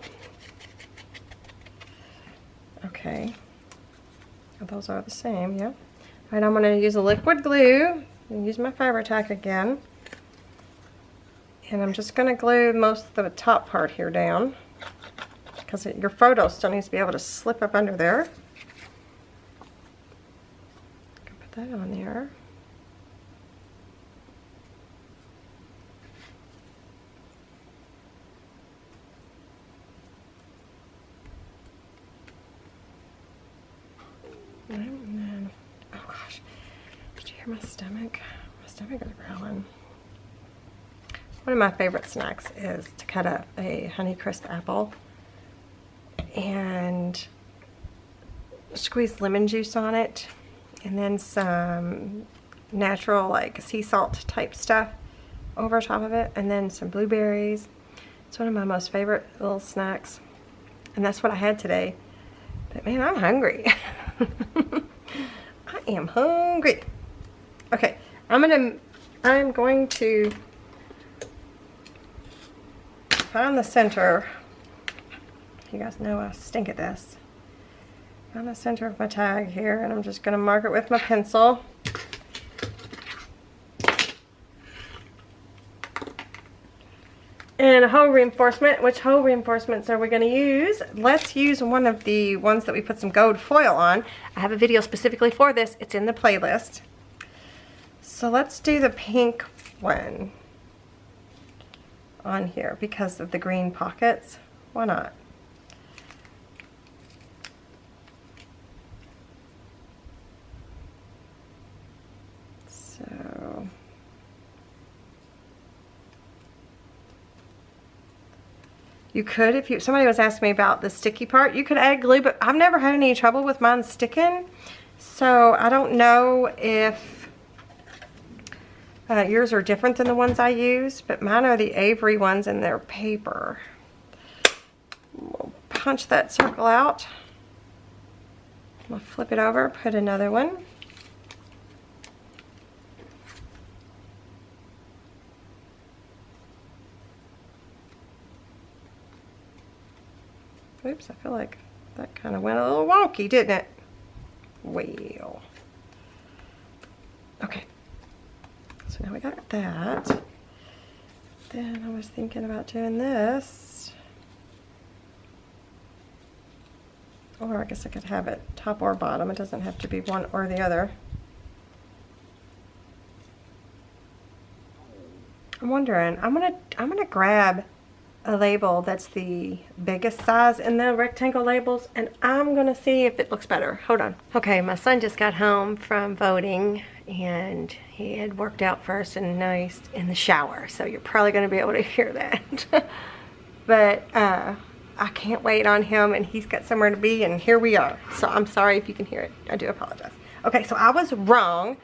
Okay. Those are the same, yeah. All right, I'm going to use a liquid glue and use my Fabri-Tac again. And I'm just going to glue most of the top part here down, because your photo still needs to be able to slip up under there. Put that on there. And then, oh gosh, did you hear my stomach? My stomach is growling. One of my favorite snacks is to cut up a Honeycrisp apple and squeeze lemon juice on it, and then some natural like sea salt type stuff over top of it, and then some blueberries. It's one of my most favorite little snacks, and that's what I had today. But man, I'm hungry. I am hungry. Okay, I'm going to find the center You guys know I stink at this. On the center of my tag here, and I'm just going to mark it with my pencil. And a hole reinforcement. Which hole reinforcements are we going to use? Let's use one of the ones that we put some gold foil on. I have a video specifically for this. It's in the playlist. So let's do the pink one on here because of the green pockets. Why not? So you could, if somebody was asking me about the sticky part, you could add glue, but I've never had any trouble with mine sticking. So I don't know if yours are different than the ones I use, but mine are the Avery ones and they're paper. We'll punch that circle out. We'll flip it over, put another one. Oops, I feel like that kind of went a little wonky, didn't it? Well. Okay. So now we got that. Then I was thinking about doing this. Or I guess I could have it top or bottom. It doesn't have to be one or the other. I'm wondering, I'm gonna grab a label that's the biggest size in the rectangle labels, and I'm gonna see if it looks better. Hold on. Okay, my son just got home from voting, and he had worked out first and nice in the shower, so you're probably gonna be able to hear that. But I can't wait on him, and he's got somewhere to be, and here we are. So I'm sorry if you can hear it. I do apologize. Okay, so I was wrong.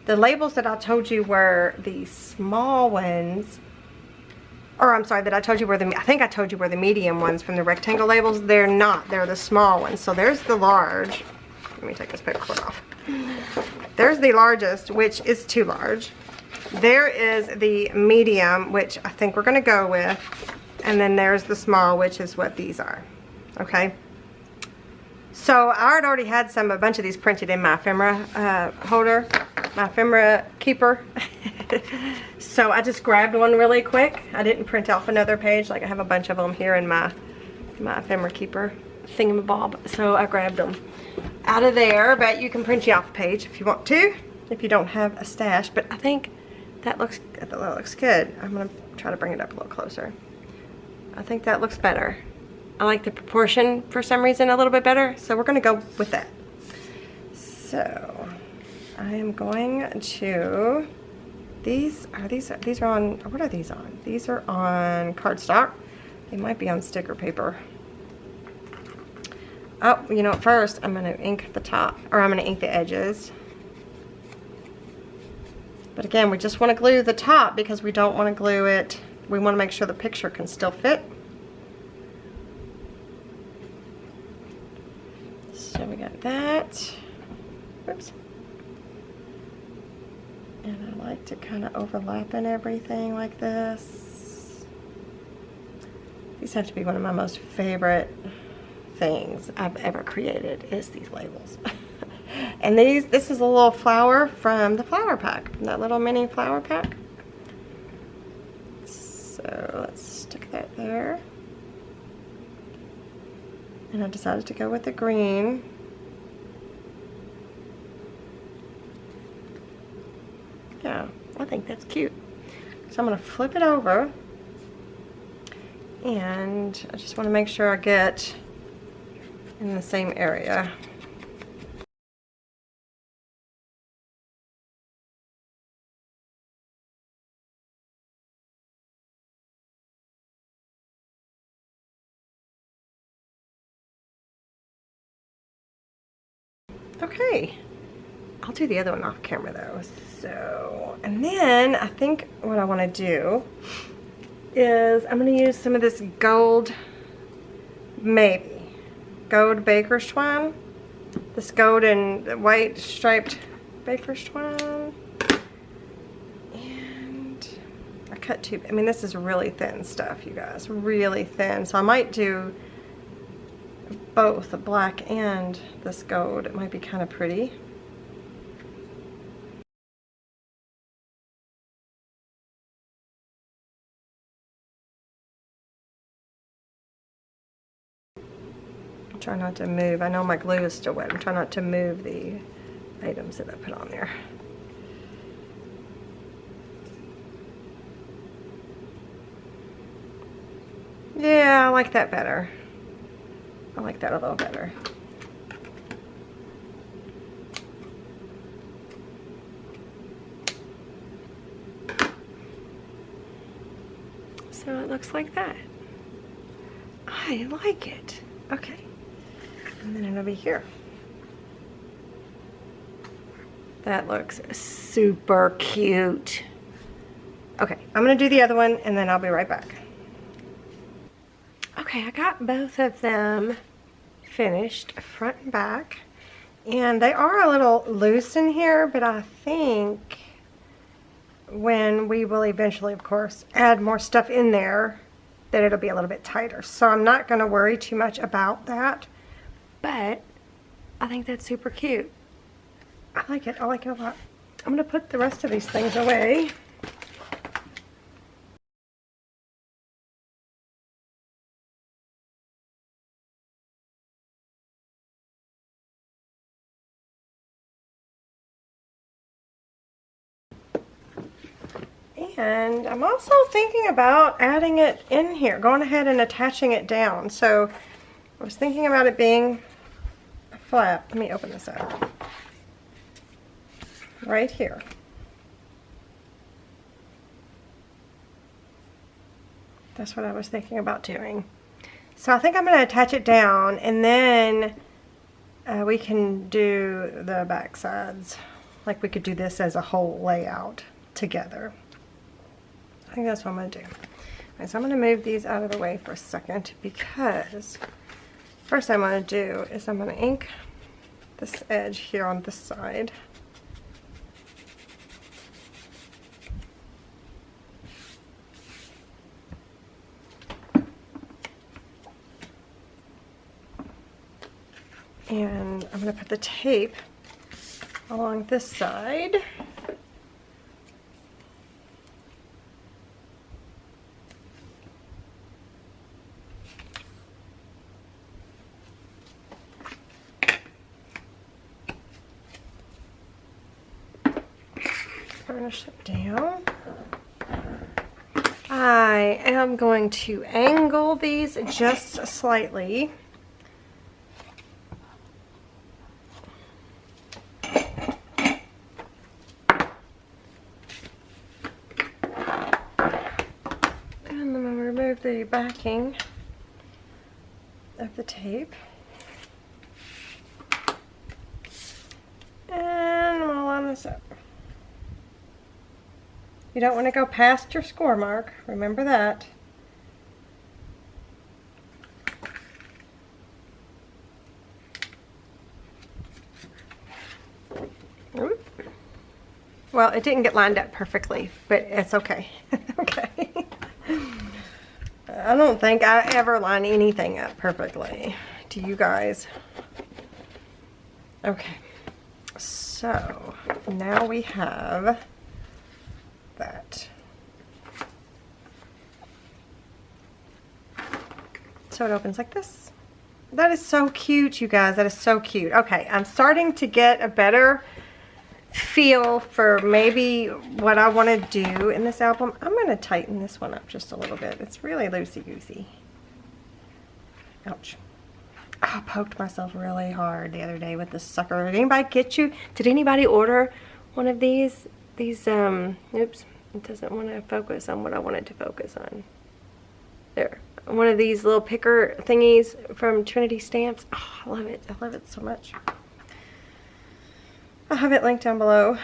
The labels that I told you were the small ones, or I'm sorry, that I told you were the, I think I told you were the medium ones from the rectangle labels. They're not, they're the small ones. So there's the large. Let me take this paperclip off. There's the largest, which is too large. There is the medium, which I think we're gonna go with. And then there's the small, which is what these are, okay? So I had already had a bunch of these printed in my ephemera holder, my ephemera keeper. So I just grabbed one really quick. I didn't print off another page, like I have a bunch of them here in my ephemera keeper thingamabob. So I grabbed them out of there, but you can print you off a page if you want to, if you don't have a stash. But I think that looks good. I'm gonna try to bring it up a little closer. I think that looks better. I like the proportion for some reason a little bit better, so we're gonna go with that. So I am going to, these are on, what are these on? These are on cardstock. They might be on sticker paper. Oh, you know what, first I'm gonna ink the top, or I'm gonna ink the edges. But again, we just wanna glue the top because we don't wanna glue it. We wanna make sure the picture can still fit. So we got that. Oops. And I like to kind of overlap in everything like this. These have to be one of my most favorite things I've ever created, is these labels. And this is a little flower from the flower pack, from that little mini flower pack. So let's stick that there. And I decided to go with the green. Yeah, I think that's cute. So I'm going to flip it over. And I just want to make sure I get in the same area. Okay, I'll do the other one off camera though. So, and then I think what I want to do is I'm going to use some of this gold, maybe gold baker's twine, this gold and white striped baker's twine. And I cut two, I mean this is really thin stuff, you guys, really thin. So I might do both the black and this gold. It might be kind of pretty. Try not to move. I know my glue is still wet. I'm trying not to move the items that I put on there. Yeah, I like that better. I like that a little better. So it looks like that. I like it. Okay. And then it'll be here. That looks super cute. Okay, I'm gonna do the other one and then I'll be right back. Okay, I got both of them finished, front and back. And they are a little loose in here, but I think when we will eventually, of course, add more stuff in there, that it'll be a little bit tighter. So I'm not gonna worry too much about that. But I think that's super cute. I like it a lot. I'm gonna put the rest of these things away. And I'm also thinking about adding it in here, going ahead and attaching it down. So I was thinking about it being a flap. Let me open this up. Right here. That's what I was thinking about doing. So I think I'm going to attach it down, and then we can do the back sides. Like we could do this as a whole layout together. I think that's what I'm going to do. Right, so I'm going to move these out of the way for a second, because first I'm going to do is I'm going to ink this edge here on this side. And I'm going to put the tape along this side. Burnish it down. I am going to angle these just slightly. The backing of the tape, and I'm going to line this up. You don't want to go past your score mark, remember that. Well, it didn't get lined up perfectly, but it's okay. Okay. I don't think I ever line anything up perfectly. Do you guys? Okay. So now we have that. So it opens like this. That is so cute, you guys. That is so cute. Okay, I'm starting to get a better feel for maybe what I want to do in this album. I'm going to tighten this one up just a little bit. It's really loosey-goosey. Ouch. I poked myself really hard the other day with this sucker. Did anybody get you? Did anybody order one of these? Oops, it doesn't want to focus on what I wanted to focus on. There. One of these little picker thingies from Trinity Stamps. Oh, I love it. I love it so much. I'll have it linked down below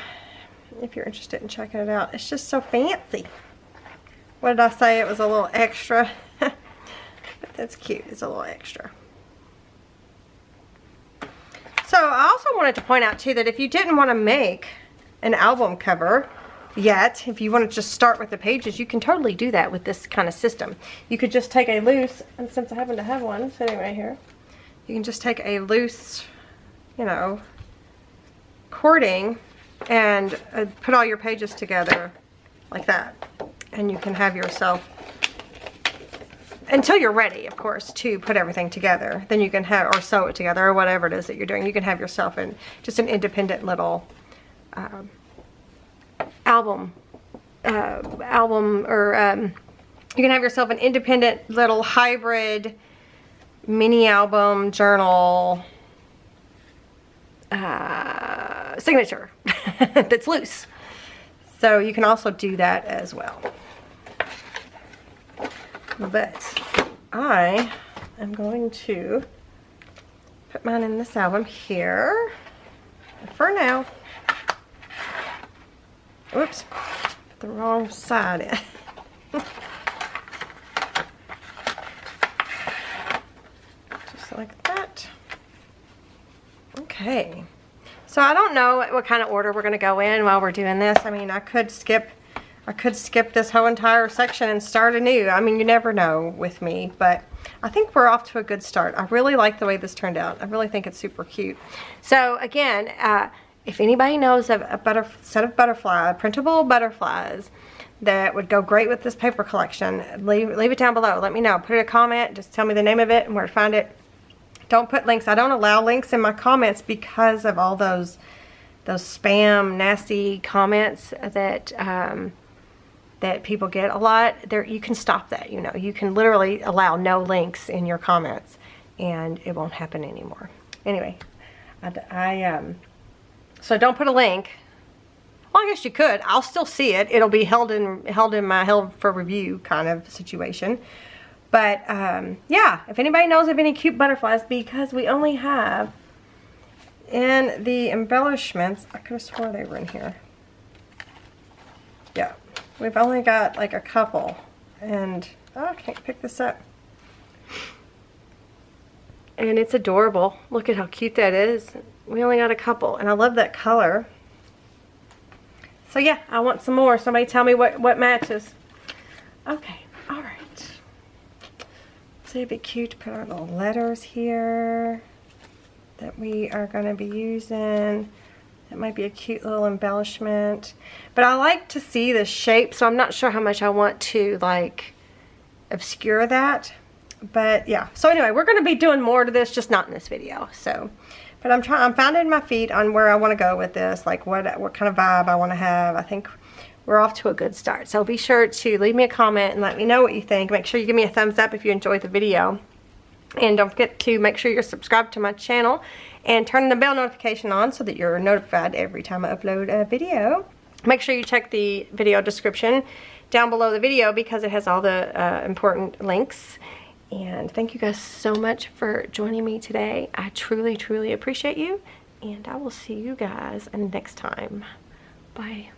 if you're interested in checking it out. It's just so fancy. What did I say? It was a little extra. But that's cute. It's a little extra. So I also wanted to point out too that if you didn't want to make an album cover yet, if you want to just start with the pages, you can totally do that with this kind of system. You could just take a loose, and since I happen to have one sitting right here, you can just take a loose, you know, cording and put all your pages together like that. And you can have yourself, until you're ready, of course, to put everything together. Then you can have, or sew it together, or whatever it is that you're doing. You can have yourself in just an independent little album, or you can have yourself an independent little hybrid mini album journal signature that's loose. So you can also do that as well. But I am going to put mine in this album here for now. Whoops, put the wrong side in. Just like that. Okay. So I don't know what kind of order we're going to go in while we're doing this. I mean, I could skip this whole entire section and start anew. I mean, you never know with me, but I think we're off to a good start. I really like the way this turned out. I really think it's super cute. So again, if anybody knows of a set of printable butterflies that would go great with this paper collection, leave it down below. Let me know. Put a comment. Just tell me the name of it and where to find it. Don't put links. I don't allow links in my comments because of all those spam, nasty comments that that people get a lot. There, you can stop that. You know, you can literally allow no links in your comments, and it won't happen anymore. Anyway, so don't put a link. Well, I guess you could. I'll still see it. It'll be held in my held for review kind of situation. But yeah, if anybody knows of any cute butterflies, because we only have in the embellishments, I could have swore they were in here. Yeah, we've only got like a couple, and oh, I can't pick this up. And it's adorable. Look at how cute that is. We only got a couple, and I love that color. So yeah, I want some more. Somebody tell me what matches. Okay, all right. So it'd be cute to put our little letters here that we are going to be using. That might be a cute little embellishment. But I like to see the shape, so I'm not sure how much I want to like obscure that. But yeah, so anyway, we're going to be doing more to this, just not in this video. So, but I'm finding my feet on where I want to go with this, like what kind of vibe I want to have. I think we're off to a good start. So be sure to leave me a comment and let me know what you think. Make sure you give me a thumbs up if you enjoyed the video. And don't forget to make sure you're subscribed to my channel and turn the bell notification on so that you're notified every time I upload a video. Make sure you check the video description down below the video because it has all the important links. And thank you guys so much for joining me today. I truly, truly appreciate you. And I will see you guys next time. Bye.